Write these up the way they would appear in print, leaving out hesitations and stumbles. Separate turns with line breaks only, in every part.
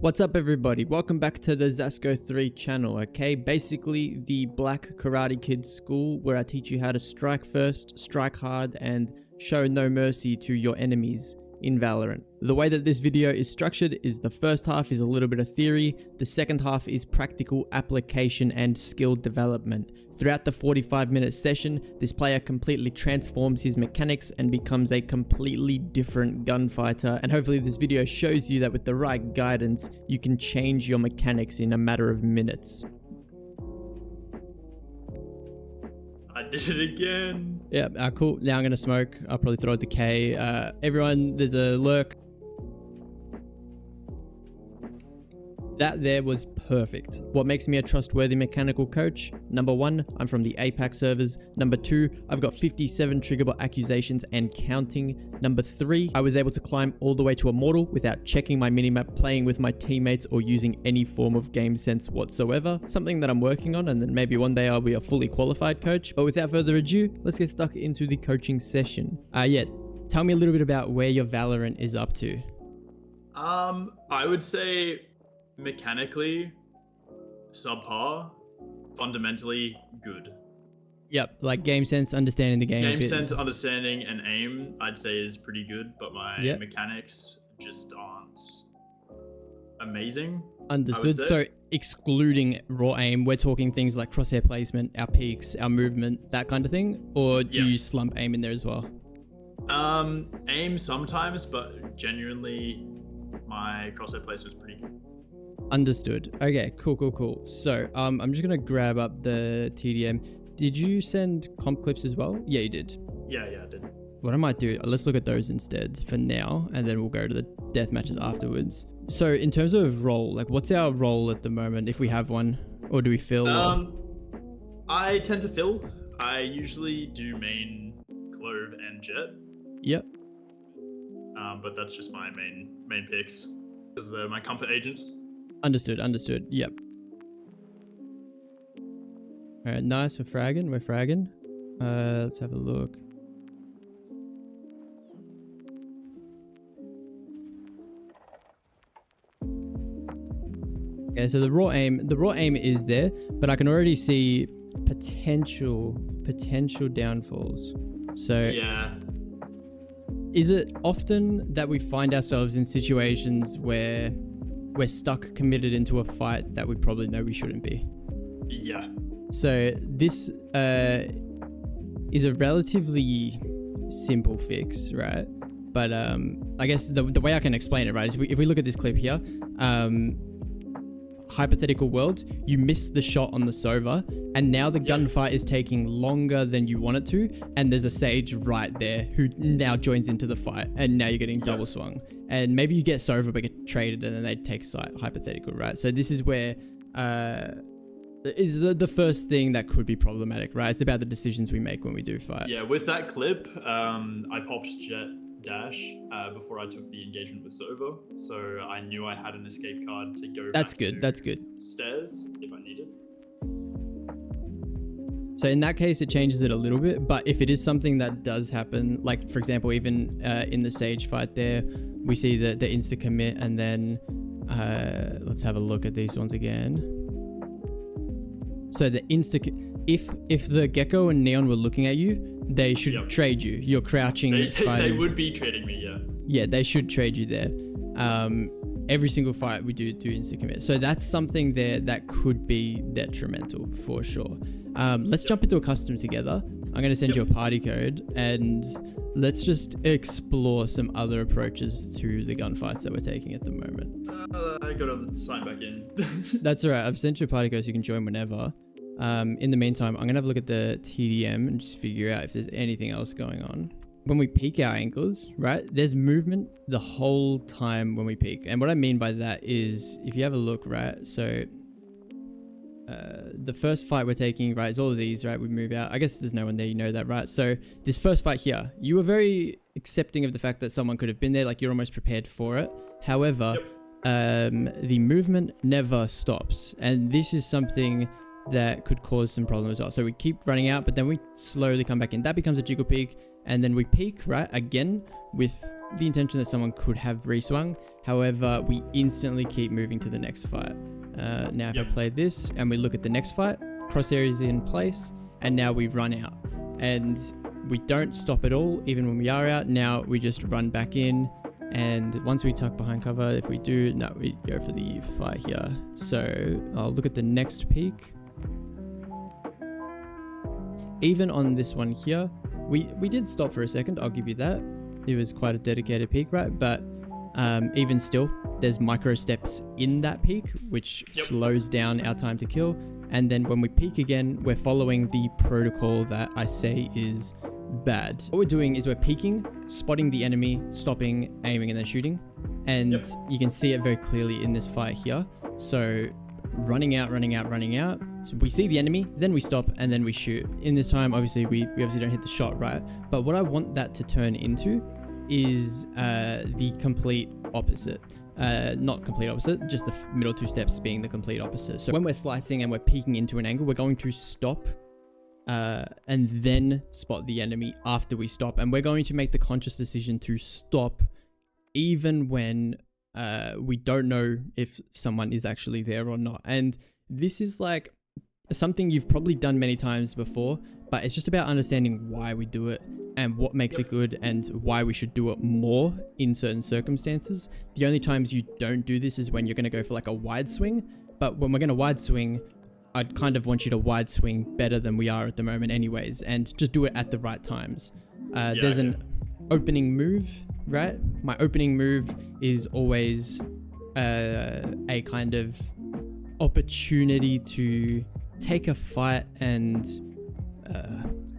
What's up everybody, welcome back to the Zasko 3 channel, okay? Basically the Black Karate Kid school where I teach you how to strike first, strike hard, and show no mercy to your enemies in Valorant. The way that this video is structured is the first half is a little bit of theory, the second half is practical application and skill development. Throughout the 45-minute session, this player completely transforms his mechanics and becomes a completely different gunfighter, and hopefully this video shows you that with the right guidance, you can change your mechanics in a matter of minutes.
I did it again.
Yeah, cool. Now I'm going to smoke. I'll probably throw a decay. Everyone, there's a lurk. That there was perfect. What makes me a trustworthy mechanical coach? Number 1, I'm from the APAC servers. Number 2, I've got 57 triggerable accusations and counting. Number 3, I was able to climb all the way to Immortal without checking my minimap, playing with my teammates, or using any form of game sense whatsoever. Something that I'm working on, and then maybe one day I'll be a fully qualified coach. But without further ado, let's get stuck into the coaching session. Tell me a little bit about where your Valorant is up to.
I would say mechanically subpar, fundamentally good.
Yep, like game sense, understanding the game.
Game sense, understanding, and aim, I'd say is pretty good, but my mechanics just aren't amazing.
Understood. So excluding raw aim, we're talking things like crosshair placement, our peaks, our movement, that kind of thing? Or do you slump aim in there as well?
Aim sometimes, but genuinely my crosshair placement's pretty good.
Understood. Okay, cool. So I'm just gonna grab up the TDM. Did you send comp clips as well? Yeah, you did.
Yeah, I did.
What I might do, let's look at those instead for now, and then we'll go to the death matches afterwards. So in terms of role, like what's our role at the moment, if we have one, or do we fill?
I tend to fill. I usually do main, Clove, and Jet.
Yep.
But that's just my main picks because they're my comfort agents.
Understood. Yep. All right, nice. We're fragging. Let's have a look. Okay, so the raw aim is there, but I can already see potential downfalls. So
yeah.
Is it often that we find ourselves in situations where we're stuck committed into a fight that we probably know we shouldn't be?
Yeah.
So this is a relatively simple fix, right? But I guess the way I can explain it, right, is if we look at this clip here, hypothetical world, you missed the shot on the Sova, and now the gunfight is taking longer than you want it to, and there's a Sage right there who now joins into the fight, and now you're getting double swung. And maybe you get Sova but get traded, and then they take sight, hypothetical, right? So this is where is the first thing that could be problematic, right? It's about the decisions we make when we do fight.
Yeah, with that clip, I popped Jet Dash before I took the engagement with Sova, so I knew I had an escape card to go
That's
back
good.
to
That's good.
Stairs if I needed.
So in that case, it changes it a little bit, but if it is something that does happen, like for example, even in the Sage fight there, we see the insta commit, and then let's have a look at these ones again. So the if the Gecko and Neon were looking at you, they should trade you. You're crouching.
They would be trading me, yeah.
Yeah, they should trade you there. Every single fight we do insta commit. So that's something there that could be detrimental for sure. Let's jump into a custom together. I'm going to send you a party code, and let's just explore some other approaches to the gunfights that we're taking at the moment.
I gotta sign back in.
That's all right. I've sent you a party code so you can join whenever. In the meantime, I'm going to have a look at the TDM and just figure out if there's anything else going on. When we peek our ankles, right, there's movement the whole time when we peek. And what I mean by that is, if you have a look, right, so the first fight we're taking, right, is all of these, right, we move out. I guess there's no one there, you know that, right? So this first fight here, you were very accepting of the fact that someone could have been there, like you're almost prepared for it. However, the movement never stops. And this is something that could cause some problems as well. So we keep running out, but then we slowly come back in. That becomes a jiggle peak, and then we peak, right, again with the intention that someone could have reswung. However, we instantly keep moving to the next fight. Now if I play this and we look at the next fight, crosshair is in place, and now we run out. And we don't stop at all, even when we are out. Now we just run back in, and once we tuck behind cover, if we do, no, we go for the fight here. So I'll look at the next peak. Even on this one here, we did stop for a second, I'll give you that. It was quite a dedicated peak, right? But even still, there's micro steps in that peak, which slows down our time to kill. And then when we peak again, we're following the protocol that I say is bad. What we're doing is we're peeking, spotting the enemy, stopping, aiming, and then shooting. And you can see it very clearly in this fight here. So running out. So we see the enemy, then we stop, and then we shoot. In this time, obviously, we obviously don't hit the shot, right? But what I want that to turn into is the complete opposite. Not complete opposite, just the middle two steps being the complete opposite. So when we're slicing and we're peeking into an angle, we're going to stop and then spot the enemy after we stop. And we're going to make the conscious decision to stop even when we don't know if someone is actually there or not. And this is like something you've probably done many times before, but it's just about understanding why we do it and what makes it good and why we should do it more in certain circumstances. The only times you don't do this is when you're going to go for like a wide swing. But when we're going to wide swing, I'd kind of want you to wide swing better than we are at the moment anyways, and just do it at the right times. There's an opening move, right? My opening move is always a kind of opportunity to take a fight and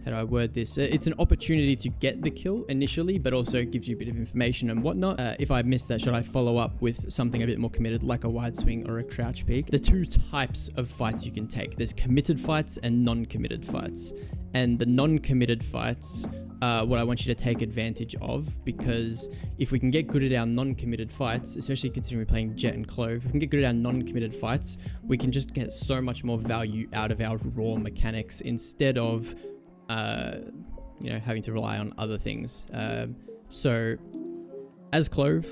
how do I word this? It's an opportunity to get the kill initially, but also gives you a bit of information and whatnot. If I miss that, should I follow up with something a bit more committed, like a wide swing or a crouch peek? The two types of fights you can take. There's committed fights and non-committed fights. And the non-committed fights what I want you to take advantage of, because if we can get good at our non-committed fights, especially considering we're playing Jet and Clove, if we can get good at our non-committed fights, we can just get so much more value out of our raw mechanics instead of having to rely on other things. So as Clove,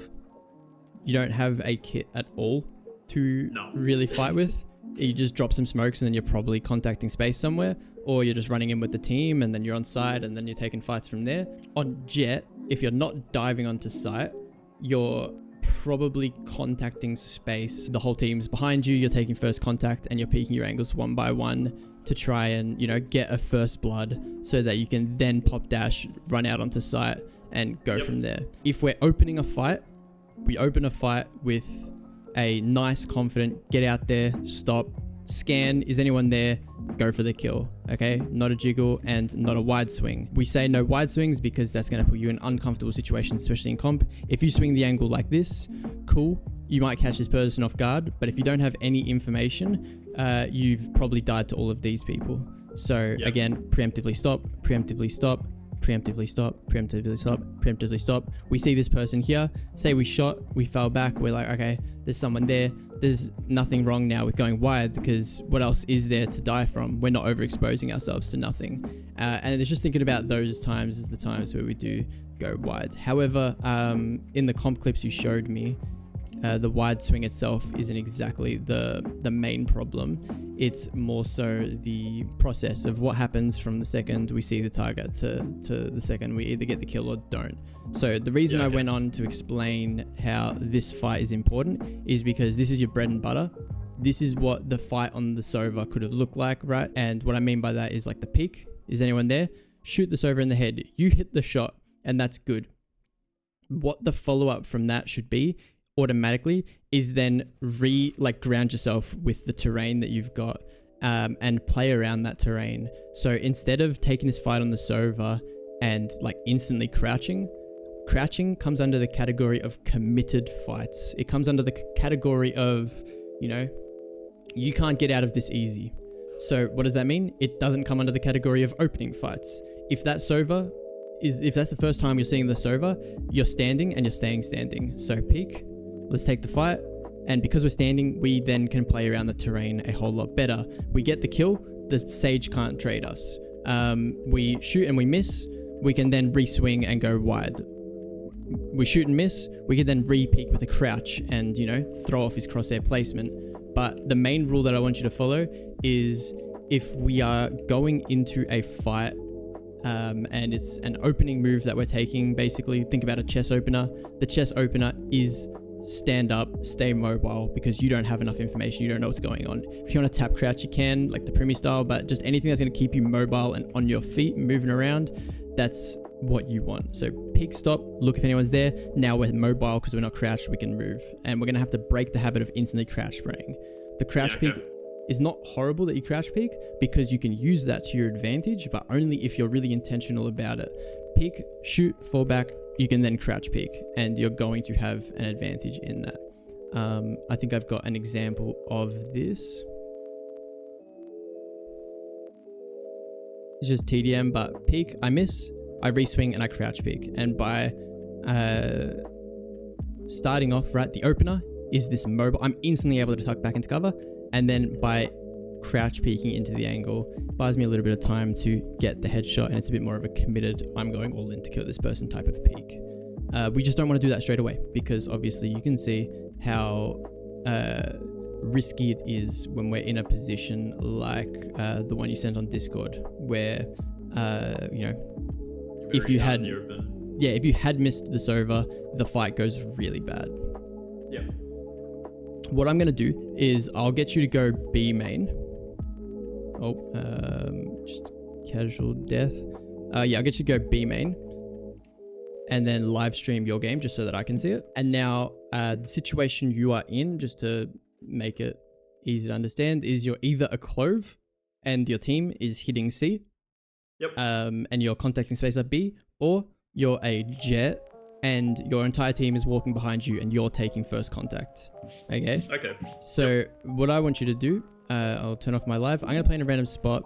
you don't have a kit at all to really fight with. You just drop some smokes and then you're probably contacting space somewhere, or you're just running in with the team and then you're on site and then you're taking fights from there. On Jet, if you're not diving onto site, you're probably contacting space. The whole team's behind you, you're taking first contact and you're peeking your angles one by one to try and, get a first blood so that you can then pop dash, run out onto site and go from there. If we're opening a fight, we open a fight with a nice, confident, get out there, stop, scan, is anyone there, go for the kill. Okay, not a jiggle and not a wide swing. We say no wide swings because that's going to put you in uncomfortable situations, especially in comp. If you swing the angle like this, cool, you might catch this person off guard, but if you don't have any information, you've probably died to all of these people. So again, preemptively stop, preemptively stop, preemptively stop, preemptively stop, preemptively stop. We see this person here, say we shot, we fell back, we're like, okay, there's someone there. There's nothing wrong now with going wide because what else is there to die from? We're not overexposing ourselves to nothing. And it's just thinking about those times as the times where we do go wide. However, in the comp clips you showed me, the wide swing itself isn't exactly the main problem. It's more so the process of what happens from the second we see the target to the second we either get the kill or don't. So the reason I went on to explain how this fight is important is because this is your bread and butter. This is what the fight on the Sova could have looked like, right? And what I mean by that is like the peek. Is anyone there? Shoot the Sova in the head. You hit the shot and that's good. What the follow-up from that should be automatically is then ground yourself with the terrain that you've got and play around that terrain. So instead of taking this fight on the Sova and like instantly crouching comes under the category of committed fights. It comes under the category of, you can't get out of this easy. So what does that mean? It doesn't come under the category of opening fights. If that's the first time you're seeing the Sova, you're standing and you're staying standing. So peek, let's take the fight. And because we're standing, we then can play around the terrain a whole lot better. We get the kill, the Sage can't trade us. We shoot and we miss, we can then re-swing and go wide. we shoot and miss, we can then re-peek with a crouch and, you know, throw off his crosshair placement. But the main rule that I want you to follow is if we are going into a fight and it's an opening move that we're taking, basically think about a chess opener. The chess opener is stand up, stay mobile, because you don't have enough information, you don't know what's going on. If you want to tap crouch, you can, like the Primi style, but just anything that's going to keep you mobile and on your feet, moving around, that's what you want. So peek, stop, look if anyone's there. Now we're mobile because we're not crouched, we can move. And we're going to have to break the habit of instantly crouch spraying. The crouch peek is not horrible that you crouch peek, because you can use that to your advantage, but only if you're really intentional about it. Peek, shoot, fall back, you can then crouch peek, and you're going to have an advantage in that. I think I've got an example of this. It's just TDM, but peek, I miss, I re-swing, and I crouch peek. And by starting off, right, the opener is this mobile, I'm instantly able to tuck back into cover, and then by crouch peeking into the angle, buys me a little bit of time to get the headshot, and it's a bit more of a committed, I'm going all in to kill this person type of peek. We just don't want to do that straight away, because obviously you can see how risky it is when we're in a position like the one you sent on Discord, where you know, if you had missed this over, the fight goes really bad.
Yeah.
What I'm going to do is I'll get you to go B main. Just casual death. Yeah, I'll get you to go B main. And then live stream your game just so that I can see it. And now the situation you are in, just to make it easy to understand, is you're either a clove and your team is hitting C.
Yep.
And you're contacting space at B, or you're a jet and your entire team is walking behind you and you're taking first contact. Okay?
Okay.
So what I want you to do, I'll turn off my live. I'm going to play in a random spot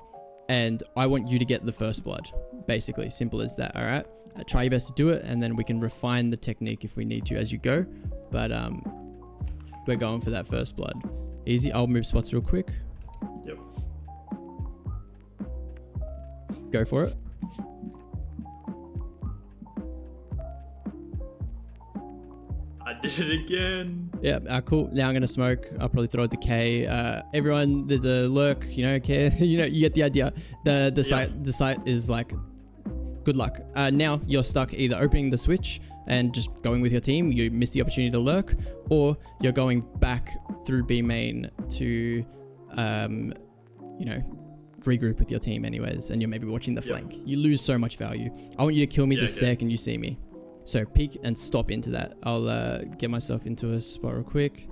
and I want you to get the first blood. Basically, simple as that, all right? Try your best to do it, and then we can refine the technique if we need to as you go. But we're going for that first blood. Easy. I'll move spots real quick.
Yep.
Go for it.
I did it again.
Yeah, cool. Now I'm gonna smoke. I'll probably throw a decay. Everyone, there's a lurk. You know, okay. You know, you get the idea. The site is like, good luck. Now you're stuck either opening the switch and just going with your team. You miss the opportunity to lurk, or you're going back through B main to, you know, regroup with your team anyways, and you're maybe watching the flank. You lose so much value. I want you to kill me the second you see me. So peek and stop into that. I'll get myself into a spot real quick.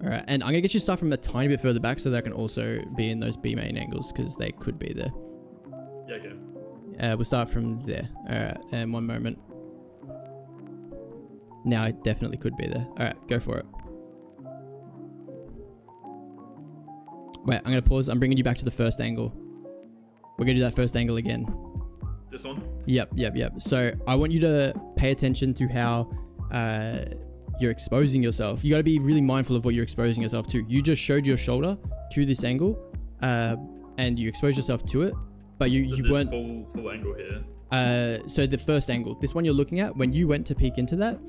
All right, and I'm gonna get you to start from a tiny bit further back so that I can also be in those B main angles, because they could be there.
Yeah, okay.
We'll start from there. All right, and one moment. Now it definitely could be there. All right, go for it. Wait, I'm gonna pause. I'm bringing you back to the first angle. We're gonna do that first angle again.
This one?
Yep. So I want you to pay attention to how you're exposing yourself. You got to be really mindful of what you're exposing yourself to. You just showed your shoulder to this angle, and you exposed yourself to it, but you weren't
full angle here.
So the first angle, this one you're looking at, when you went to peek into that,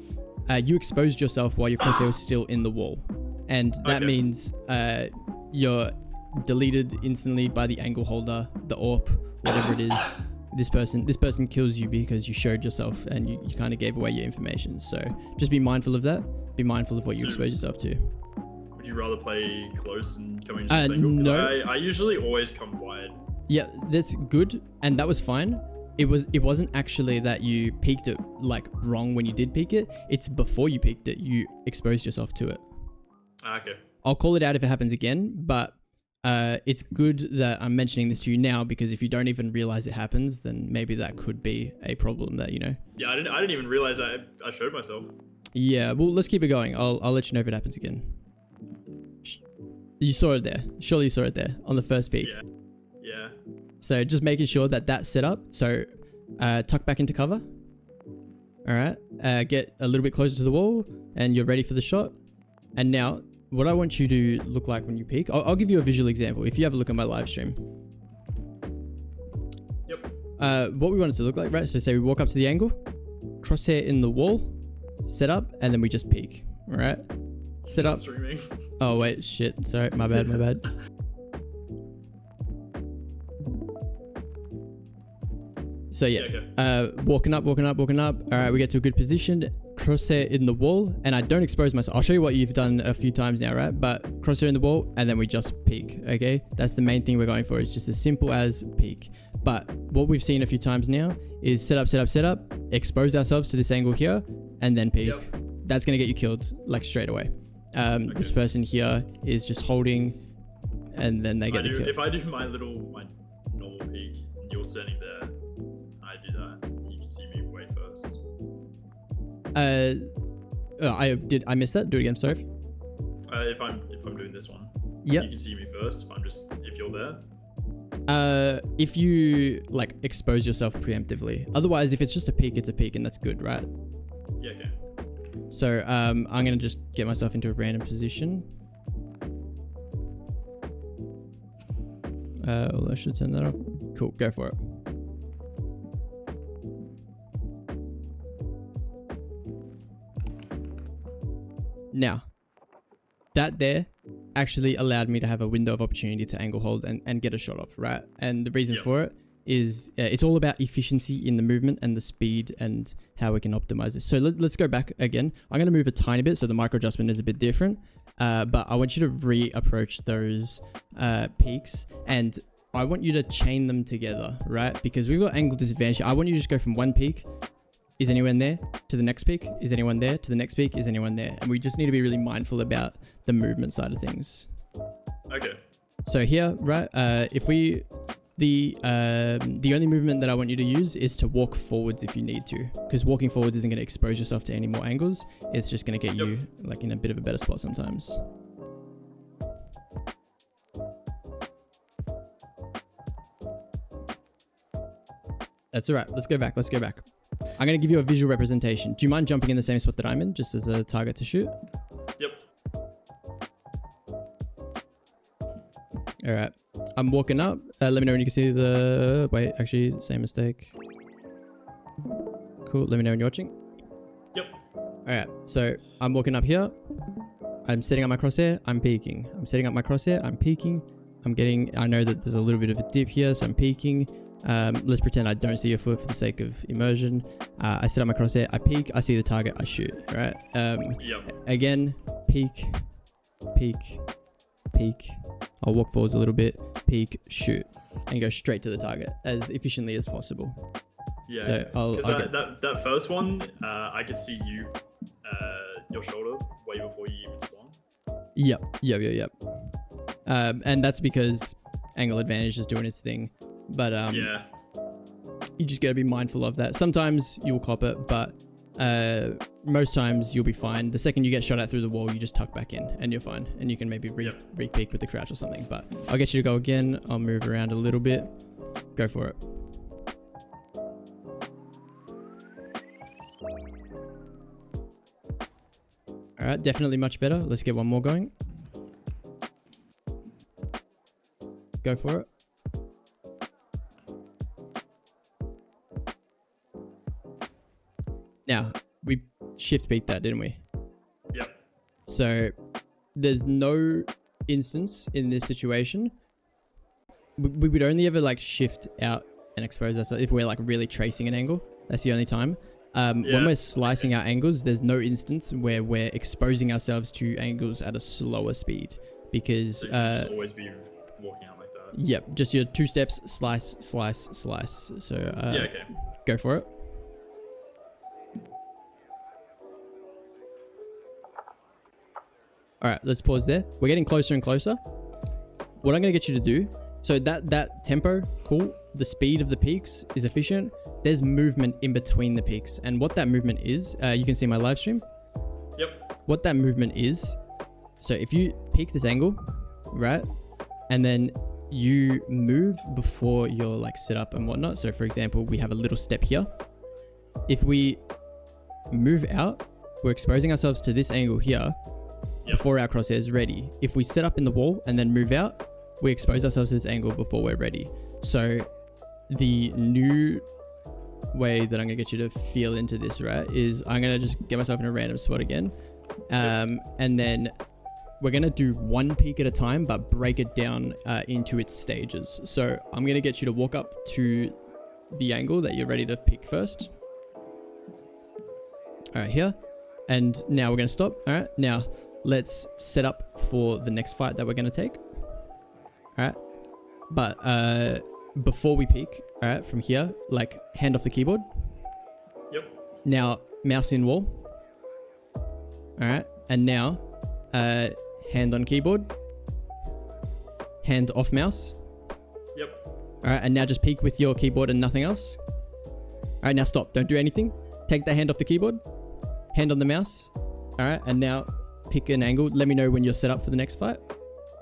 you exposed yourself while your crosshair was still in the wall, and that means you're deleted instantly by the angle holder, the AWP, whatever it is. This person kills you because you showed yourself and you kind of gave away your information. So just be mindful of that. Be mindful of what you expose yourself to.
Would you rather play close and come into this angle?
No.
I usually always come wide.
Yeah, that's good, and that was fine. It wasn't actually that you peeked it like wrong when you did peek it. It's before you peeked it, you exposed yourself to it.
Okay.
I'll call it out if it happens again, but it's good that I'm mentioning this to you now, because if you don't even realize it happens, then maybe that could be a problem that, you know.
Yeah, I didn't even realize I showed myself.
Yeah, well, let's keep it going. I'll let you know if it happens again. You saw it there. Surely you saw it there on the first peek.
Yeah.
So just making sure that that's set up. So tuck back into cover. All right. Get a little bit closer to the wall and you're ready for the shot. And now what I want you to look like when you peek, I'll give you a visual example. If you have a look at my live stream.
Yep.
what we want it to look like, right? So say we walk up to the angle, crosshair in the wall, set up, and then we just peek, all right? Set up.
Streaming.
Oh wait, shit. Sorry, my bad. So yeah, walking up. All right, we get to a good position, crosshair in the wall, and I don't expose myself. I'll show you what you've done a few times now, right? But crosshair in the wall, and then we just peek, okay? That's the main thing we're going for. It's just as simple as peek. But what we've seen a few times now is set up, expose ourselves to this angle here, and then peek. Yep. That's going to get you killed, like, straight away. Okay. This person here is just holding, and then they get the kill.
If I do my normal peek, and you're standing there, I do that, you can see me way first.
I missed that. Do it again, sorry.
If I'm doing this one,
yep.
You can see me first. If you're there.
If you like expose yourself preemptively. Otherwise, if it's just a peek, it's a peek, and that's good, right?
Yeah. Okay.
So I'm gonna just get myself into a random position. Well, I should turn that up. Cool, go for it. Now, that there actually allowed me to have a window of opportunity to angle hold and get a shot off, right? And the reason for it is it's all about efficiency in the movement and the speed and how we can optimize this. So let's go back again. I'm going to move a tiny bit so the micro adjustment is a bit different, but I want you to reapproach those peaks, and I want you to chain them together, right? Because we've got angle disadvantage. I want you to just go from one peak. Is anyone there? To the next peak? Is anyone there? To the next peak? Is anyone there? And we just need to be really mindful about the movement side of things.
Okay.
So here, right, the only movement that I want you to use is to walk forwards if you need to, because walking forwards isn't going to expose yourself to any more angles. It's just going to get you like in a bit of a better spot sometimes. That's all right. Let's go back. I'm going to give you a visual representation. Do you mind jumping in the same spot that I'm in, just as a target to shoot?
Yep.
All right. I'm walking up. Let me know when you can see the... Wait, actually, same mistake. Cool. Let me know when you're watching.
Yep.
All right. So I'm walking up here. I'm setting up my crosshair. I'm peeking. I'm setting up my crosshair. I'm peeking. I know that there's a little bit of a dip here, so I'm peeking. Let's pretend I don't see your foot for the sake of immersion. I set up my crosshair, I peek, I see the target, I shoot, right? Again, peek, I'll walk forwards a little bit, peek, shoot, and go straight to the target as efficiently as possible.
Yeah,
so
that first one, I could see your shoulder way before you even swung.
Yep. And that's because angle advantage is doing its thing. But you just gotta be mindful of that. Sometimes you'll cop it, but most times you'll be fine. The second you get shot at through the wall, you just tuck back in and you're fine. And you can maybe re-peek with the crouch or something. But I'll get you to go again. I'll move around a little bit. Go for it. All right, definitely much better. Let's get one more going. Go for it. Now, we shift peeked that, didn't we?
Yep.
So there's no instance in this situation. We would only ever like shift out and expose ourselves if we're like really tracing an angle. That's the only time. When we're slicing our angles, there's no instance where we're exposing ourselves to angles at a slower speed, because
so you just always be walking out like that.
Yep, just your 2 steps, slice. So
okay.
Go for it. All right, let's pause there. We're getting closer and closer. What I'm gonna get you to do, so that tempo, cool. The speed of the peaks is efficient. There's movement in between the peaks. And what that movement is, you can see my live stream.
Yep.
What that movement is, so if you peek this angle, right? And then you move before you're like set up and whatnot. So for example, we have a little step here. If we move out, we're exposing ourselves to this angle here before our crosshair is ready. If we set up in the wall and then move out, we expose ourselves to this angle before we're ready. So the new way that I'm gonna get you to feel into this, right, is I'm gonna just get myself in a random spot again, and then we're gonna do one peak at a time, but break it down into its stages. So I'm gonna get you to walk up to the angle that you're ready to pick first. All right, here, and now we're gonna stop. All right, now let's set up for the next fight that we're gonna take. All right, but before we peek, all right, from here, like hand off the keyboard.
Yep.
Now mouse in wall. All right, and now hand on keyboard, hand off mouse.
Yep.
All right, and now just peek with your keyboard and nothing else. All right, now stop. Don't do anything. Take the hand off the keyboard, hand on the mouse. All right, and now pick an angle. Let me know when you're set up for the next fight.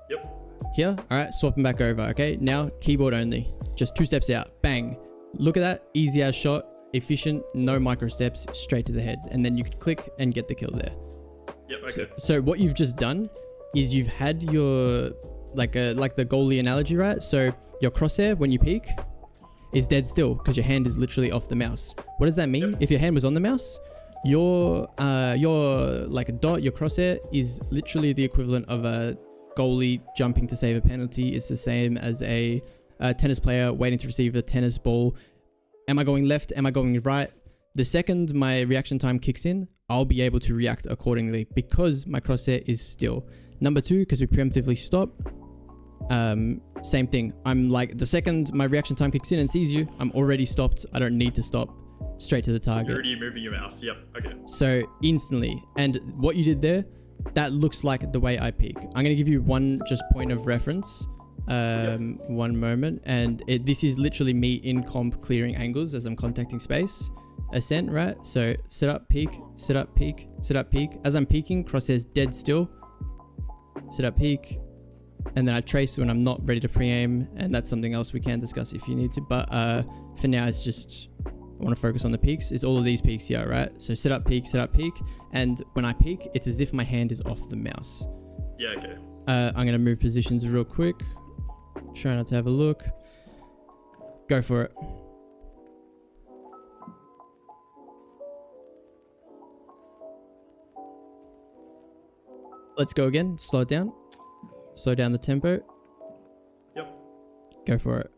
Yep.
Here. All right, swapping back over. Okay, now keyboard only. Just 2 steps out. Bang. Look at that. Easy as shot. Efficient. No micro steps. Straight to the head. And then you could click and get the kill there.
Yep. Okay.
So what you've just done is you've had your like the goalie analogy, right? So your crosshair when you peek is dead still because your hand is literally off the mouse. What does that mean?
Yep.
If your hand was on the mouse, your like a dot, your crosshair is literally the equivalent of a goalie jumping to save a penalty. It's the same as a tennis player waiting to receive a tennis ball. Am I going left? Am I going right? The second my reaction time kicks in, I'll be able to react accordingly because my crosshair is still. Number 2, because we preemptively stop. Same thing. I'm like, the second my reaction time kicks in and sees you, I'm already stopped. I don't need to stop. Straight to the target.
You're already moving your mouse. Yep. Okay.
So instantly. And what you did there, that looks like the way I peek. I'm going to give you one just point of reference. One moment. And this is literally me in comp clearing angles as I'm contacting space. Ascent, right? So set up, peek, set up, peek, set up, peek. As I'm peeking, crosshair's dead still. Set up, peek. And then I trace when I'm not ready to pre-aim. And that's something else we can discuss if you need to. But for now, it's just... I want to focus on the peaks. It's all of these peaks here, right? So set up, peek, and when I peek, it's as if my hand is off the mouse.
Yeah, okay.
I'm going to move positions real quick. Try not to have a look. Go for it. Let's go again. Slow it down. Slow down the tempo.
Yep.
Go for it.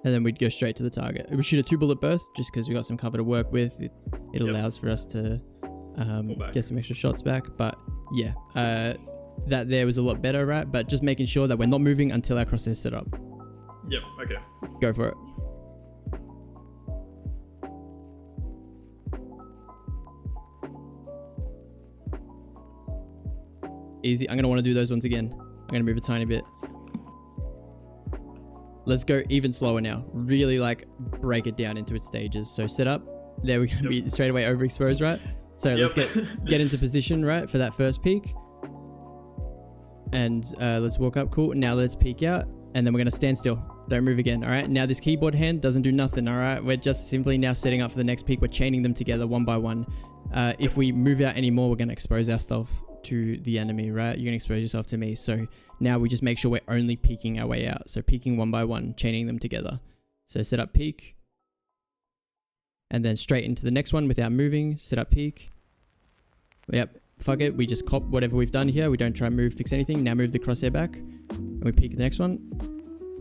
And then we'd go straight to the target. We shoot a 2-bullet burst just because we got some cover to work with. It allows for us to get some extra shots back. But yeah, that there was a lot better, right? But just making sure that we're not moving until our crosshair's set up.
Yep, okay.
Go for it. Easy. I'm going to want to do those ones again. I'm going to move a tiny bit. Let's go even slower now. Really like break it down into its stages. So set up. There we're going to be straight away overexposed, right? So let's get into position, right, for that first peek. And let's walk up. Cool. Now let's peek out. And then we're going to stand still. Don't move again. All right. Now this keyboard hand doesn't do nothing. All right. We're just simply now setting up for the next peek. We're chaining them together one by one. If we move out anymore, we're going to expose ourselves to the enemy, right? You're going to expose yourself to me. So now we just make sure we're only peeking our way out. So peeking one by one, chaining them together. So set up peek. And then straight into the next one without moving. Set up peek. Yep. Fuck it. We just cop whatever we've done here. We don't try and move, fix anything. Now move the crosshair back. And we peek the next one.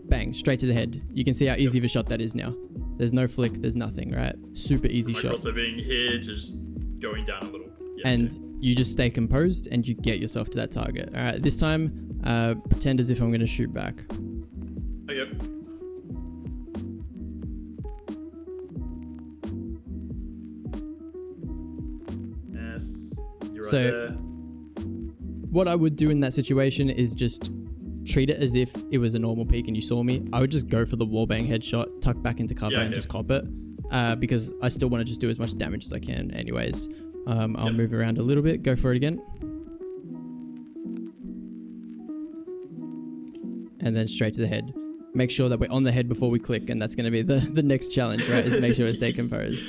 Bang. Straight to the head. You can see how easy of a shot that is now. There's no flick. There's nothing, right? Super easy shot.
Also being here, just going down a little. Yeah,
and you just stay composed and you get yourself to that target. All right. This time, pretend as if I'm going to shoot back.
Okay. Yes. You're right there.
What I would do in that situation is just treat it as if it was a normal peek and you saw me. I would just go for the wallbang headshot, tuck back into cover and just cop it. Because I still want to just do as much damage as I can anyways. I'll move around a little bit. Go for it again. And then straight to the head. Make sure that we're on the head before we click. And that's going to be the next challenge, right? Is make sure we stay composed.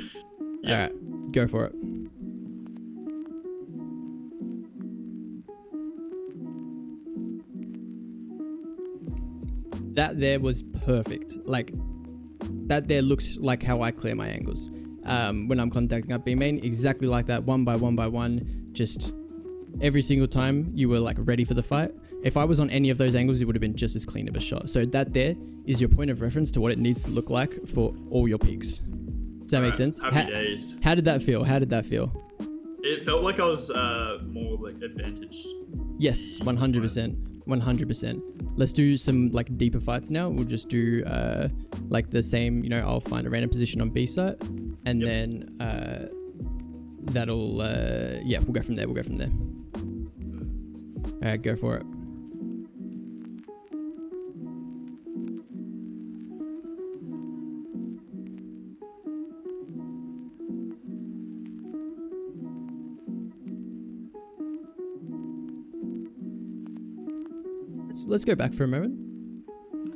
All right. Go for it. That there was perfect. Like, that there looks like how I clear my angles. When I'm contacting up B main, exactly like that, one by one, just every single time you were like ready for the fight. If I was on any of those angles, it would have been just as clean of a shot. So that there is your point of reference to what it needs to look like for all your peaks. Does that make sense?
Happy days.
How did that feel? How did that feel?
It felt like I was more like advantaged.
Yes, 100%. 100%. Let's do some like deeper fights now. We'll just do like the same, you know, I'll find a random position on B site and then that'll yeah, we'll go from there. All right, go for it. Let's go back for a moment.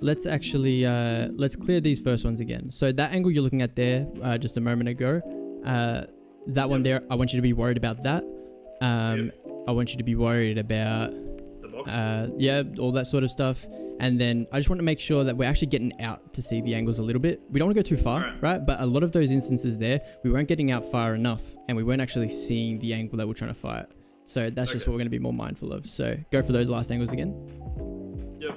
Let's actually let's clear these first ones again. So that angle you're looking at there just a moment ago, that one there, I want you to be worried about that. I want you to be worried about
the box.
Yeah, all that sort of stuff. And then I just want to make sure that we're actually getting out to see the angles a little bit. We don't want to go too far, right? But a lot of those instances there, we weren't getting out far enough and we weren't actually seeing the angle that we're trying to fight. So that's just what we're going to be more mindful of. So go for those last angles again.
Yep.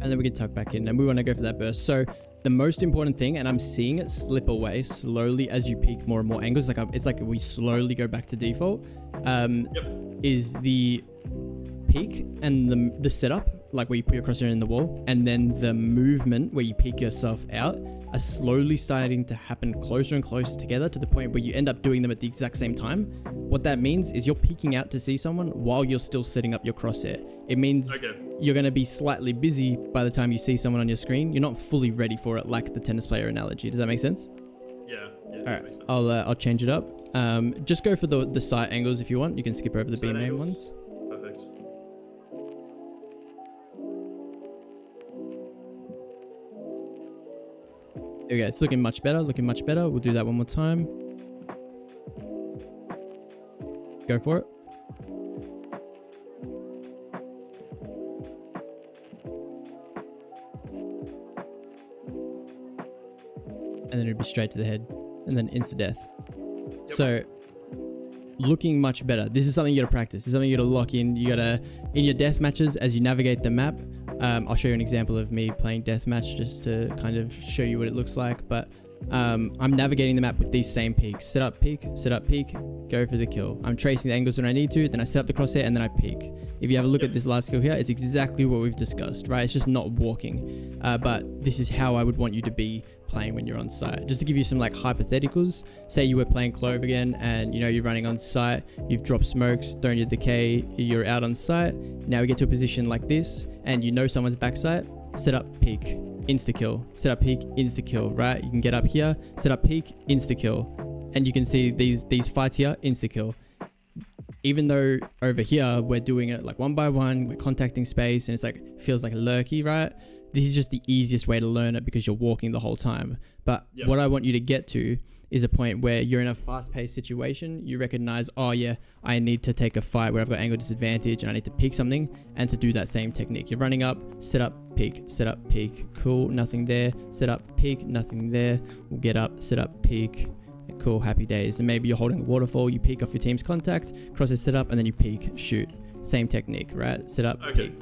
And then we can tuck back in and we want to go for that burst. So the most important thing, and I'm seeing it slip away slowly as you peak more and more angles, like it's like we slowly go back to default, is the peak and the setup, like where you put your crosshair in the wall, and then the movement where you peek yourself out are slowly starting to happen closer and closer together to the point where you end up doing them at the exact same time. What that means is you're peeking out to see someone while you're still setting up your crosshair. It means you're going to be slightly busy by the time you see someone on your screen. You're not fully ready for it, like the tennis player analogy. Does that make sense?
Yeah.
All right, makes sense. I'll change it up. Just go for the side angles if you want. You can skip over the B main ones.
Perfect.
There we go. It's looking much better. We'll do that one more time. Go for it. And then it'd be straight to the head and then insta death. So looking much better. This is something you gotta practice. This is something you gotta lock in. You gotta, in your death matches, as you navigate the map, I'll show you an example of me playing deathmatch just to kind of show you what it looks like. But I'm navigating the map with these same peaks. Set up, peak, go for the kill. I'm tracing the angles when I need to, then I set up the crosshair and then I peek. If you have a look at this last skill here, it's exactly what we've discussed, right? It's just not walking. But this is how I would want you to be playing when you're on site. Just to give you some like hypotheticals, say you were playing Clove again and you know you're running on site, you've dropped smokes, thrown your decay, you're out on site. Now we get to a position like this and you know someone's backside, set up, peek, insta kill, set up, peek, insta kill, right? You can get up here, set up, peek, insta kill. And you can see these fights here, insta kill. Even though over here we're doing it like one by one, we're contacting space and it's like feels like a lurky, right? This is just the easiest way to learn it because you're walking the whole time. But what I want you to get to is a point where you're in a fast-paced situation. You recognize, oh yeah, I need to take a fight where I've got angle disadvantage and I need to peek something, and to do that same technique. You're running up, set up, peek, cool, nothing there, set up, peek, nothing there. We'll get up, set up, peek. Cool, happy days. And maybe you're holding a waterfall, you peek off your team's contact, cross is set up, and then you peek, shoot. Same technique, right? Set up, peek.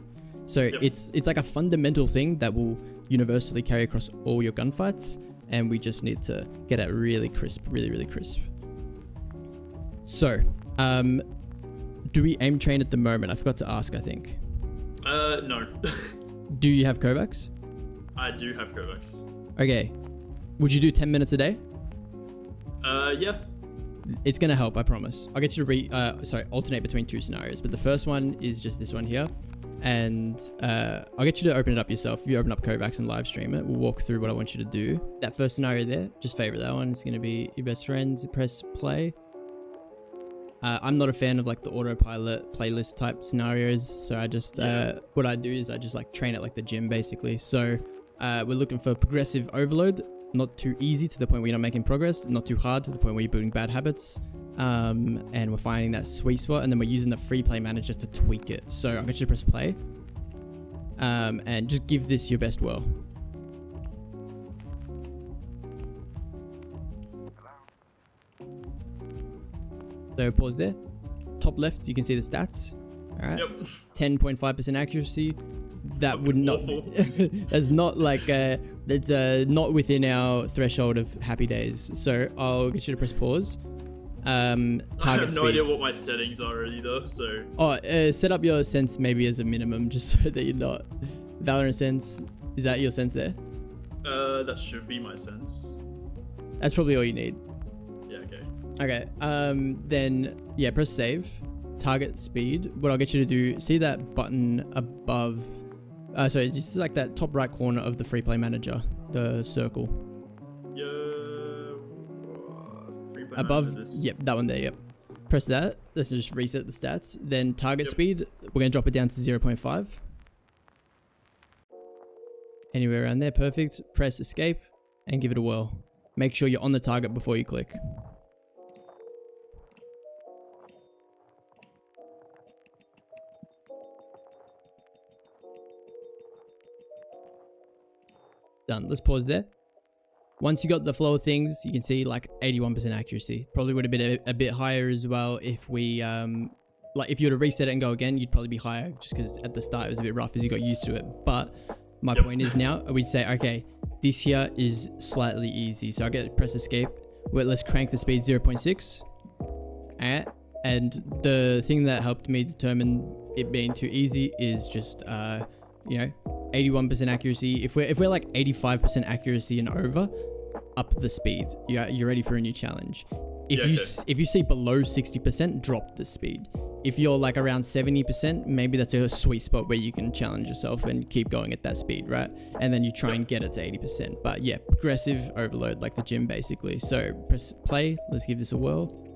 So it's like a fundamental thing that will universally carry across all your gunfights, and we just need to get it really crisp, really crisp. So, do we aim train at the moment? I forgot to ask, I think.
No.
Do you have Kovacs?
I do have Kovacs.
Okay. Would you do 10 minutes a day?
Yeah.
It's gonna help, I promise. I'll get you to alternate between two scenarios, but the first one is just this one here. And I'll get you to open it up yourself. If you open up Kovacs and live stream it, we'll walk through what I want you to do. That first scenario there, just favorite that one. It's going to be your best friends. Press play. I'm not a fan of like the autopilot playlist type scenarios. So I just, what I do is I just like train at like the gym basically. So we're looking for progressive overload, not too easy to the point where you're not making progress, not too hard to the point where you're building bad habits. And we're finding that sweet spot, and then we're using the free play manager to tweak it. So I'm going to press play, and just give this your best whirl. So pause there. Top left, you can see the stats. All right.
Yep.
10.5% accuracy. That would not.
Awful.
That's not like. That's not within our threshold of happy days. So I'll get you to press pause. Target
I have no
speed.
idea what my settings are either, so...
Set up your sense maybe as a minimum, just so that you're not... Valorant sense, is that your sense there?
That should be my sense.
That's probably all you need.
Yeah, okay.
Okay, then, yeah, press save. Target speed. What I'll get you to do, see that button above... sorry, just like that top right corner of the free play manager, the circle. Above, yep, that one there, yep. Press that. Let's just reset the stats. Then target speed, we're going to drop it down to 0.5. Anywhere around there, perfect. Press escape and give it a whirl. Make sure you're on the target before you click. Done. Let's pause there. Once you got the flow of things, you can see like 81% accuracy. Probably would have been a bit higher as well if we, like if you were to reset it and go again, you'd probably be higher just because at the start it was a bit rough as you got used to it. But my point is now we'd say, okay, this here is slightly easy. So I get press escape. Well, let's crank the speed 0.6. Alright. And the thing that helped me determine it being too easy is just, you know, 81% accuracy. If we're like 85% accuracy and over, up the speed. You're ready for a new challenge. If you see below 60%, drop the speed. If you're like around 70%, maybe that's a sweet spot where you can challenge yourself and keep going at that speed, right? And then you try and get it to 80%. But yeah, progressive overload like the gym basically. So press play. Let's give this a whirl.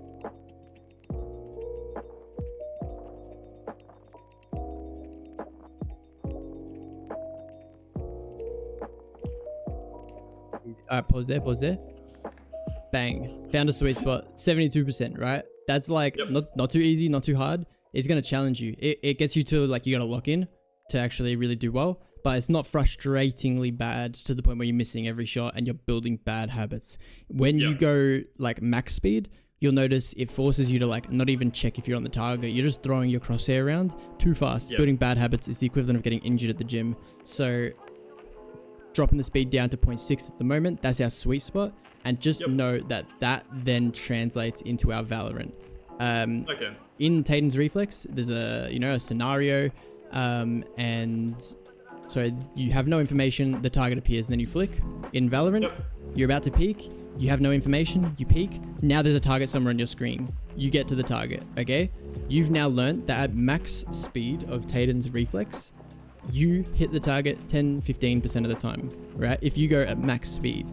Pause there. Bang. Found a sweet spot. 72%, right? That's like not too easy, not too hard. It's going to challenge you. It gets you to like, you got to lock in to actually really do well, but it's not frustratingly bad to the point where you're missing every shot and you're building bad habits. When you go like max speed, you'll notice it forces you to like not even check if you're on the target. You're just throwing your crosshair around too fast. Building bad habits is the equivalent of getting injured at the gym. So dropping the speed down to 0.6 at the moment, that's our sweet spot. And just know that that then translates into our Valorant. In Taden's Reflex, there's a scenario, and so you have no information, the target appears, and then you flick. In Valorant, you're about to peek, you have no information, you peek, now there's a target somewhere on your screen. You get to the target, okay? You've now learned that at max speed of Taden's Reflex, you hit the target 10-15% of the time, right? If you go at max speed.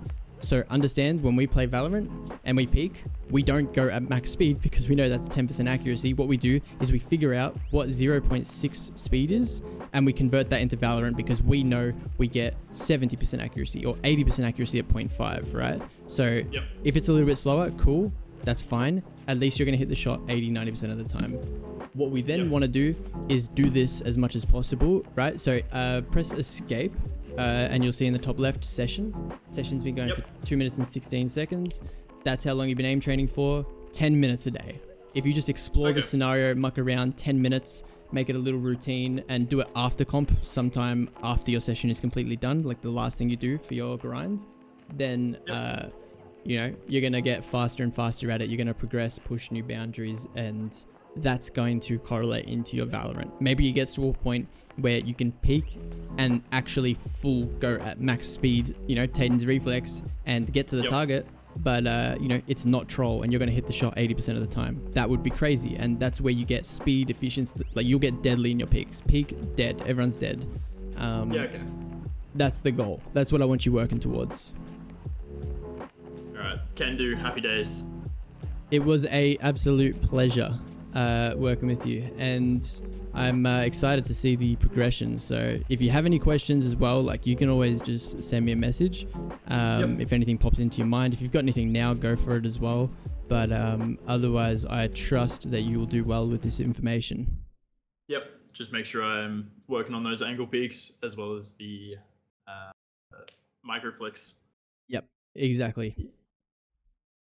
So understand, when we play Valorant and we peek, we don't go at max speed because we know that's 10% accuracy. What we do is we figure out what 0.6 speed is and we convert that into Valorant because we know we get 70% accuracy or 80% accuracy at 0.5, right? So if it's a little bit slower, cool, that's fine. At least you're going to hit the shot 80-90% of the time. What we then want to do is do this as much as possible, right? So press escape. And you'll see in the top left session's been going for 2 minutes and 16 seconds. That's how long you've been aim training for. 10 minutes a day. If you just explore the scenario, muck around 10 minutes, make it a little routine and do it after comp, sometime after your session is completely done, like the last thing you do for your grind, then you're gonna get faster and faster at it. You're gonna progress, push new boundaries, and that's going to correlate into your Valorant. Maybe it gets to a point where you can peak and actually full go at max speed, Taden's Reflex, and get to the target, but it's not troll and you're going to hit the shot 80% of the time. That would be crazy, and that's where you get speed, efficiency, like you'll get deadly in your peaks. Peak, dead, everyone's dead. That's the goal. That's what I want you working towards.
Alright, can do. Happy days.
It was a absolute pleasure working with you, and I'm excited to see the progression. So if you have any questions as well, like you can always just send me a message. If anything pops into your mind, if you've got anything now, go for it as well. But otherwise, I trust that you will do well with this information.
Yep. Just make sure I'm working on those angle peaks as well as the micro flicks.
Yep, exactly.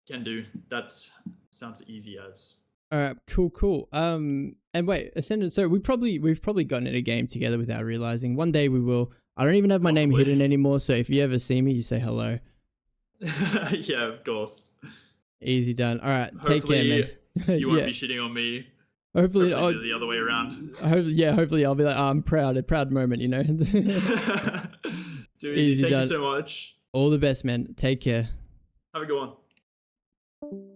Can do. That sounds easy as.
All right, cool. And wait, Ascendant. So we've probably gotten in a game together without realizing. One day we will. I don't even have my name hidden anymore. So if you ever see me, you say hello.
Yeah, of course.
Easy done. All right,
Hopefully,
take care, man.
You won't be shitting on me.
Hopefully
the other way around.
Hopefully I'll be like, oh, I'm proud. A proud moment, you know.
Dude,
Easy
thank
done.
you so much.
All the best, man. Take care.
Have a good one.